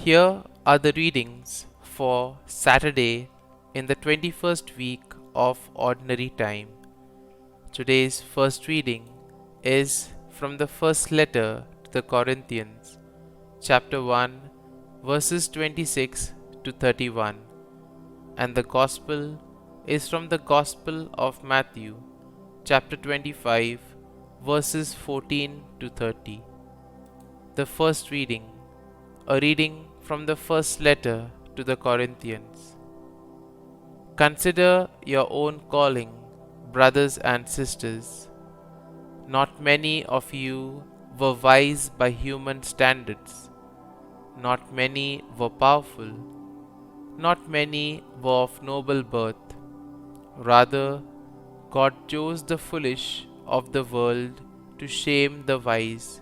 Here are the readings for Saturday in the 21st week of Ordinary Time. Today's first reading is from the first letter to the Corinthians, chapter 1, verses 26 to 31, and the Gospel is from the Gospel of Matthew, chapter 25, verses 14 to 30. The first reading, a reading from the first letter to the Corinthians. Consider your own calling, brothers and sisters. Not many of you were wise by human standards. Not many were powerful. Not many were of noble birth. Rather, God chose the foolish of the world to shame the wise,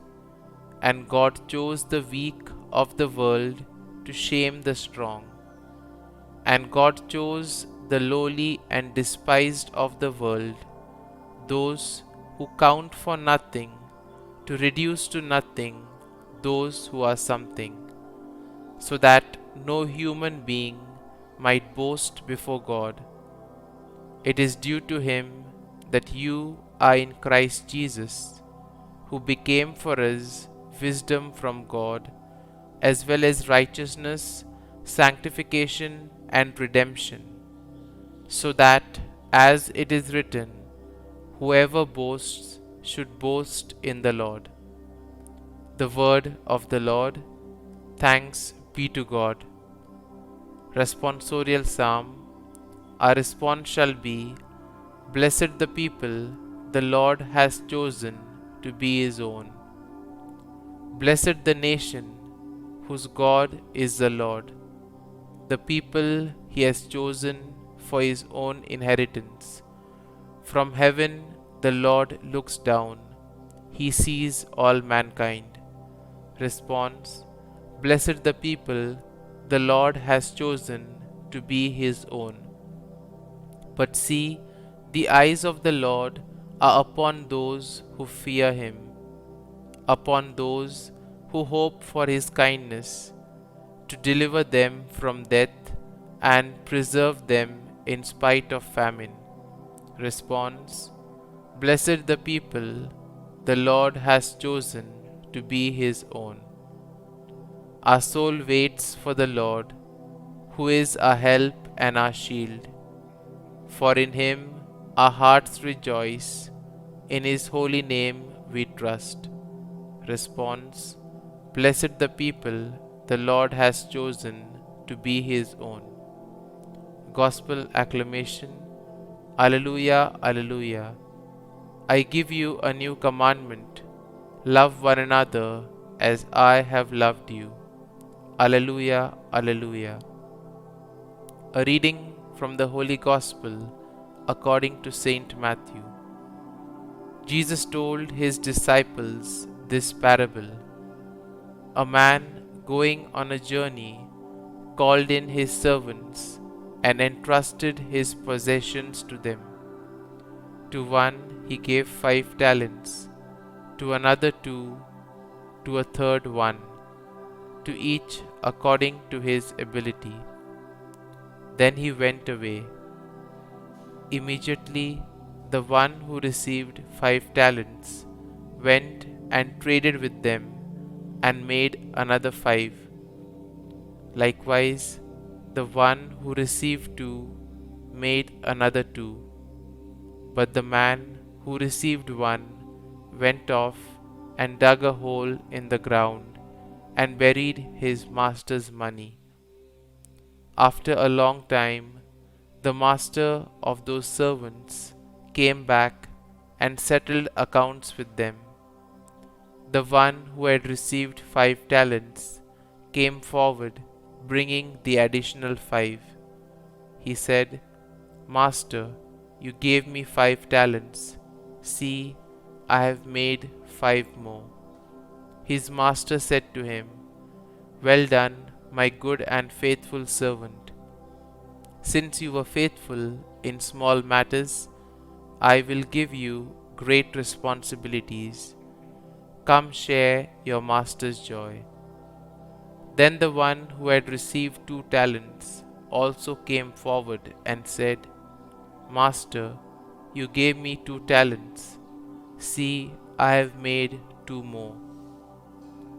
and God chose the weak of the world to shame the strong. And God chose the lowly and despised of the world, those who count for nothing, to reduce to nothing those who are something, so that no human being might boast before God. It is due to Him that you are in Christ Jesus, who became for us wisdom from God, as well as righteousness, sanctification, and redemption, so that, as it is written, whoever boasts should boast in the Lord. The word of the Lord. Thanks be to God. Responsorial Psalm. Our response shall be, Blessed the people the Lord has chosen to be His own. Blessed the nation whose God is the Lord, the people He has chosen for His own inheritance. From heaven the Lord looks down, He sees all mankind. Response: Blessed the people the Lord has chosen to be His own. But see, the eyes of the Lord are upon those who fear Him, upon those who hope for His kindness, to deliver them from death and preserve them in spite of famine. Response: Blessed the people the Lord has chosen to be His own. Our soul waits for the Lord, who is our help and our shield. For in Him our hearts rejoice, in His holy name we trust. Response: Blessed the people the Lord has chosen to be His own. Gospel acclamation. Alleluia, Alleluia. I give you a new commandment. Love one another as I have loved you. Alleluia, Alleluia. A reading from the Holy Gospel according to Saint Matthew. Jesus told His disciples this parable. A man going on a journey called in his servants and entrusted his possessions to them. To one he gave 5 talents, to another 2, to a third 1, to each according to his ability. Then he went away. Immediately the one who received 5 talents went and traded with them and made another 5. Likewise, the one who received 2 made another 2. But the man who received 1 went off and dug a hole in the ground and buried his master's money. After a long time, the master of those servants came back and settled accounts with them. The one who had received 5 talents came forward, bringing the additional 5. He said, Master, you gave me 5 talents. See, I have made 5 more. His master said to him, Well done, my good and faithful servant. Since you were faithful in small matters, I will give you great responsibilities. Come share your master's joy. Then the one who had received 2 talents also came forward and said, Master, you gave me 2 talents. See, I have made 2 more.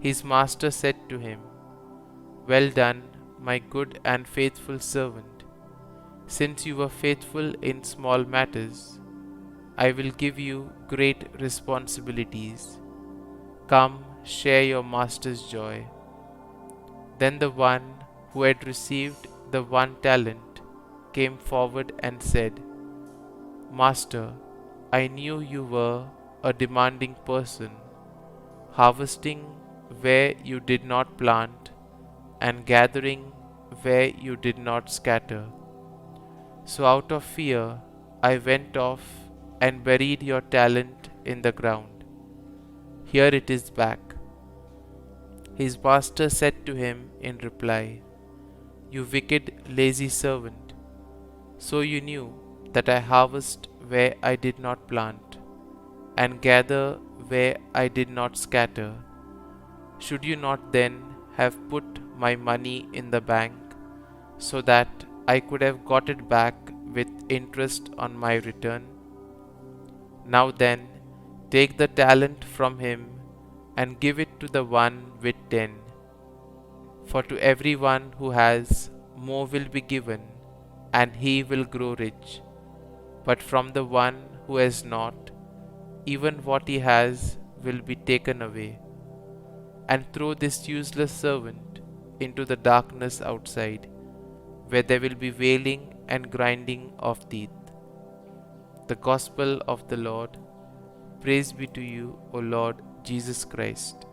His master said to him, Well done, my good and faithful servant. Since you were faithful in small matters, I will give you great responsibilities. Come, share your master's joy. Then the one who had received the 1 talent came forward and said, Master, I knew you were a demanding person, harvesting where you did not plant and gathering where you did not scatter. So out of fear I went off and buried your talent in the ground. Here it is back. His master said to him in reply, You wicked, lazy servant, so you knew that I harvest where I did not plant, and gather where I did not scatter. Should you not then have put my money in the bank, so that I could have got it back with interest on my return? Now then, take the talent from him and give it to the one with 10. For to everyone who has, more will be given, and he will grow rich. But from the one who has not, even what he has will be taken away. And throw this useless servant into the darkness outside, where there will be wailing and grinding of teeth. The Gospel of the Lord. Praise be to you, O Lord Jesus Christ.